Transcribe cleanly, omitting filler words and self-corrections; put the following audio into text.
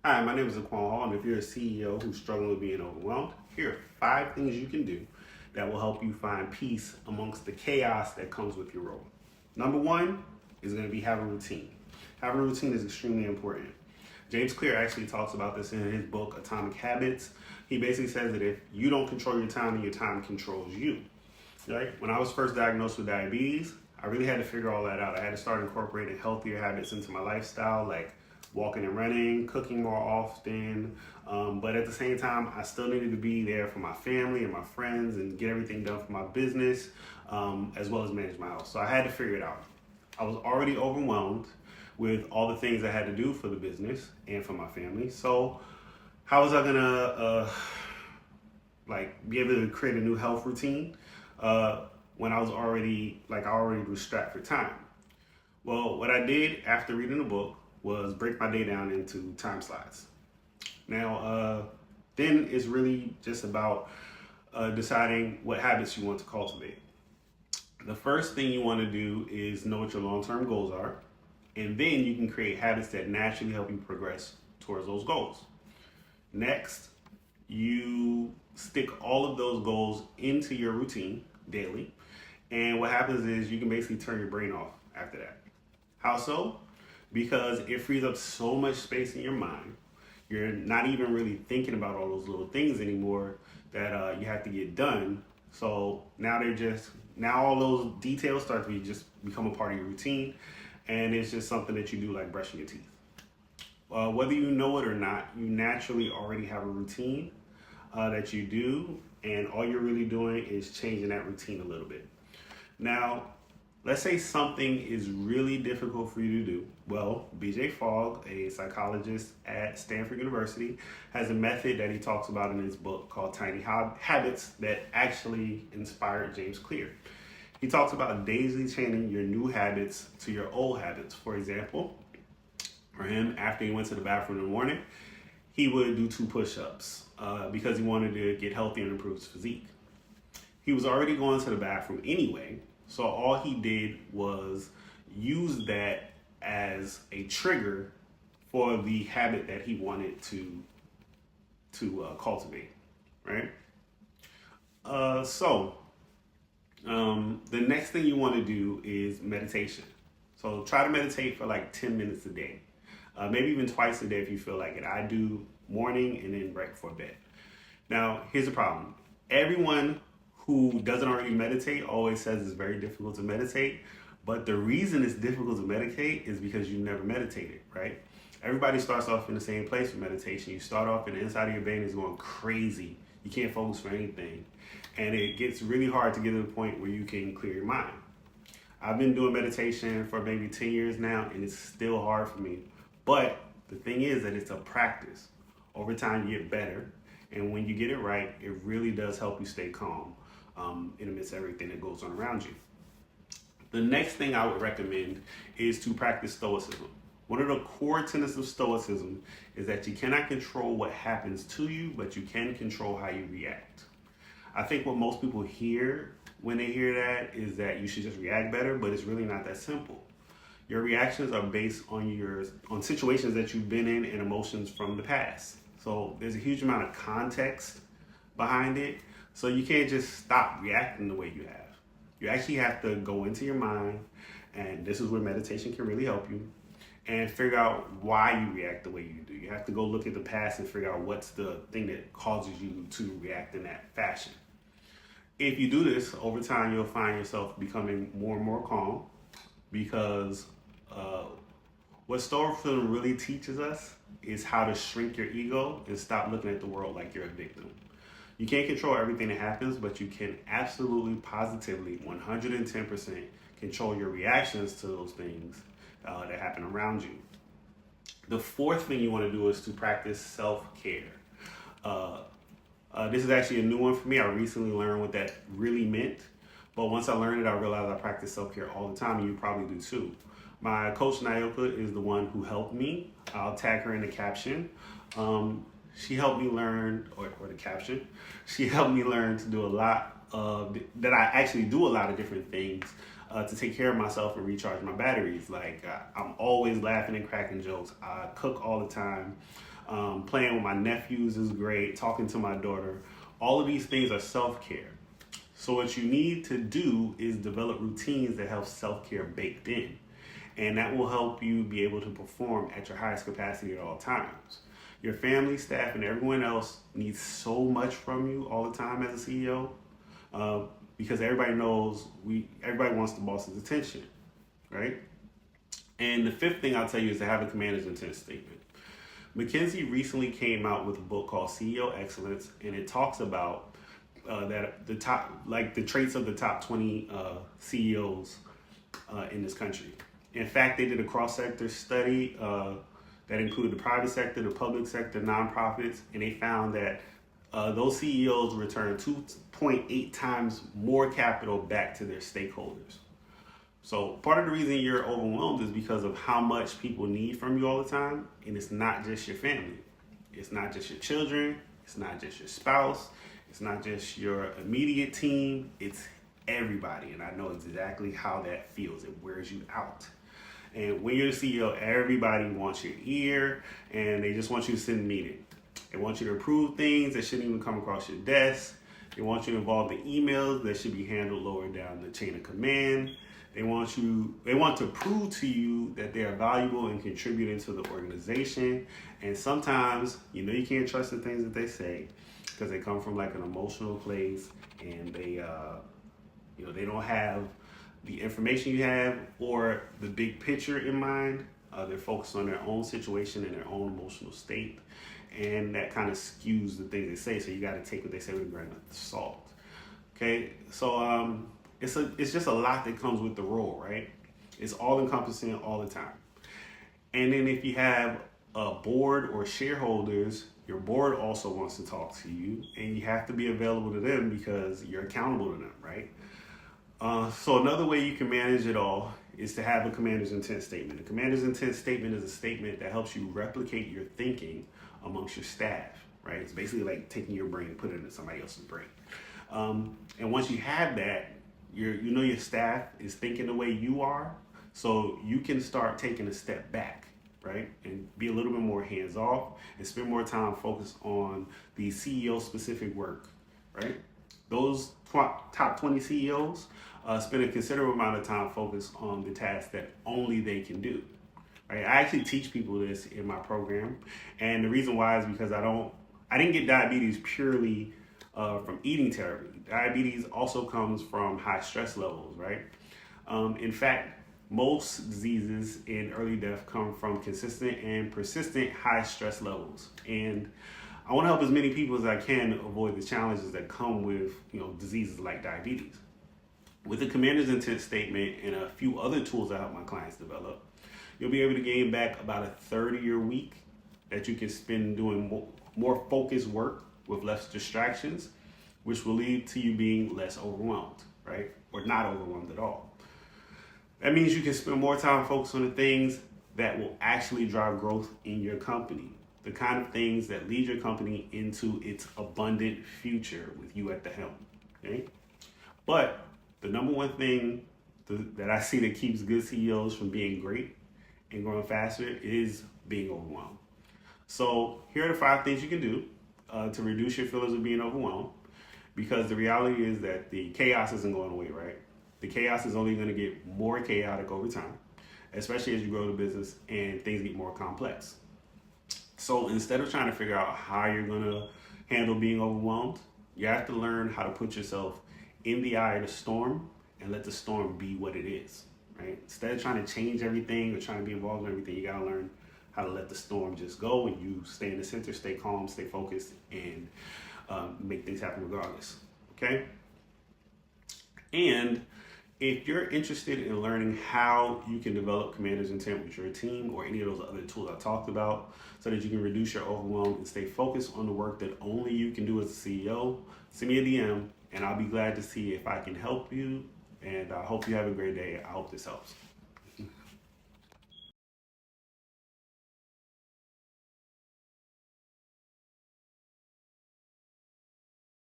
Hi, my name is Aquan Hall, and if you're a CEO who's struggling with being overwhelmed, here are 5 things you can do that will help you find peace amongst the chaos that comes with your role. Number one is going to be have a routine. Having a routine is extremely important. James Clear actually talks about this in his book, Atomic Habits. He basically says that if you don't control your time, then your time controls you. Right? When I was first diagnosed with diabetes, I really had to figure all that out. I had to start incorporating healthier habits into my lifestyle, like walking and running, cooking more often. But at the same time, I still needed to be there for my family and my friends and get everything done for my business, as well as manage my house. So I had to figure it out. I was already overwhelmed with all the things I had to do for the business and for my family. So how was I gonna be able to create a new health routine when I already was strapped for time? Well, what I did after reading the book was break my day down into time slots. Now, then it's really just about deciding what habits you want to cultivate. The first thing you want to do is know what your long-term goals are, and then you can create habits that naturally help you progress towards those goals. Next, you stick all of those goals into your routine daily, and what happens is you can basically turn your brain off after that. How so? Because it frees up so much space in your mind. You're not even really thinking about all those little things anymore that you have to get done. So now all those details start to become a part of your routine, and it's just something that you do, like brushing your teeth. Whether you know it or not, you naturally already have a routine that you do, and all you're really doing is changing that routine a little bit. Now, let's say something is really difficult for you to do. Well, BJ Fogg, a psychologist at Stanford University, has a method that he talks about in his book called Tiny Habits that actually inspired James Clear. He talks about daisy chaining your new habits to your old habits. For example, for him, after he went to the bathroom in the morning, he would do 2 push-ups because he wanted to get healthy and improve his physique. He was already going to the bathroom anyway, so all he did was use that as a trigger for the habit that he wanted to cultivate, right? The next thing you want to do is meditation. So try to meditate for like 10 minutes a day, maybe even twice a day if you feel like it. I do morning and then right before bed. Now, here's the problem. Everyone who doesn't already meditate always says it's very difficult to meditate, but the reason it's difficult to meditate is because you never meditated, right? Everybody starts off in the same place with meditation. You start off and the inside of your brain is going crazy. You can't focus for anything. And it gets really hard to get to the point where you can clear your mind. I've been doing meditation for maybe 10 years now, and it's still hard for me. But the thing is that it's a practice. Over time, you get better. And when you get it right, it really does help you stay calm in the midst of everything that goes on around you. The next thing I would recommend is to practice stoicism. One of the core tenets of stoicism is that you cannot control what happens to you, but you can control how you react. I think what most people hear when they hear that is that you should just react better, but it's really not that simple. Your reactions are based on situations that you've been in and emotions from the past. So there's a huge amount of context behind it. So you can't just stop reacting the way you have. You actually have to go into your mind, and this is where meditation can really help you, and figure out why you react the way you do. You have to go look at the past and figure out what's the thing that causes you to react in that fashion. If you do this, over time you'll find yourself becoming more and more calm, because what Stoicism really teaches us is how to shrink your ego and stop looking at the world like you're a victim. You can't control everything that happens, but you can absolutely, positively, 110% control your reactions to those things that happen around you. The fourth thing you want to do is to practice self-care. This is actually a new one for me. I recently learned what that really meant, but once I learned it, I realized I practice self-care all the time, and you probably do too. My coach, Nayoka, is the one who helped me. I'll tag her in the caption. She helped me learn, or the caption, she helped me learn to do a lot of, that I actually do a lot of different things to take care of myself and recharge my batteries. I'm always laughing and cracking jokes. I cook all the time. Playing with my nephews is great. Talking to my daughter. All of these things are self-care. So what you need to do is develop routines that have self-care baked in. And that will help you be able to perform at your highest capacity at all times. Your family, staff, and everyone else needs so much from you all the time as a CEO, because everybody knows everybody wants the boss's attention, right? And the fifth thing I'll tell you is to have a commander's intent statement. McKinsey recently came out with a book called CEO Excellence, and it talks about that the traits of the top 20 CEOs in this country. In fact, they did a cross-sector study that included the private sector, the public sector, nonprofits, and they found that those CEOs returned 2.8 times more capital back to their stakeholders. So part of the reason you're overwhelmed is because of how much people need from you all the time, and it's not just your family. It's not just your children. It's not just your spouse. It's not just your immediate team. It's everybody, and I know exactly how that feels. It wears you out. And when you're the CEO, everybody wants your ear, and they just want you to sit in a meeting. They want you to approve things that shouldn't even come across your desk. They want you involved in emails that should be handled lower down the chain of command. They want to prove to you that they are valuable and contributing to the organization. And sometimes, you can't trust the things that they say because they come from like an emotional place, and they don't have the information you have or the big picture in mind. They're focused on their own situation and their own emotional state, and that kind of skews the things they say. So you got to take what they say with a grain of salt. Okay, so it's just a lot that comes with the role, right? It's all encompassing all the time. And then if you have a board or shareholders, your board also wants to talk to you, and you have to be available to them because you're accountable to them, right? So another way you can manage it all is to have a commander's intent statement. A commander's intent statement is a statement that helps you replicate your thinking amongst your staff, right? It's basically like taking your brain and putting it in somebody else's brain. And once you have that, your staff is thinking the way you are, so you can start taking a step back, right? And be a little bit more hands-off and spend more time focused on the CEO-specific work, right? Those top 20 CEOs spend a considerable amount of time focused on the tasks that only they can do. Right? I actually teach people this in my program, and the reason why is because I didn't get diabetes purely from eating terribly. Diabetes also comes from high stress levels, right? In fact, most diseases in early death come from consistent and persistent high stress levels. And I want to help as many people as I can avoid the challenges that come with, diseases like diabetes. With the commander's intent statement and a few other tools I help my clients develop, you'll be able to gain back about a third of your week that you can spend doing more focused work with less distractions, which will lead to you being less overwhelmed, right? Or not overwhelmed at all. That means you can spend more time focused on the things that will actually drive growth in your company. The kind of things that lead your company into its abundant future with you at the helm, okay? But the number one thing that I see that keeps good CEOs from being great and growing faster is being overwhelmed. So here are the 5 things you can do to reduce your feelings of being overwhelmed, because the reality is that the chaos isn't going away, right? The chaos is only going to get more chaotic over time, especially as you grow the business and things get more complex. So instead of trying to figure out how you're going to handle being overwhelmed, you have to learn how to put yourself in the eye of the storm and let the storm be what it is, right? Instead of trying to change everything or trying to be involved in everything, you got to learn how to let the storm just go, and you stay in the center, stay calm, stay focused, and make things happen regardless, okay? And if you're interested in learning how you can develop commander's intent with your team or any of those other tools I talked about so that you can reduce your overwhelm and stay focused on the work that only you can do as a CEO, send me a DM, and I'll be glad to see if I can help you. And I hope you have a great day. I hope this helps.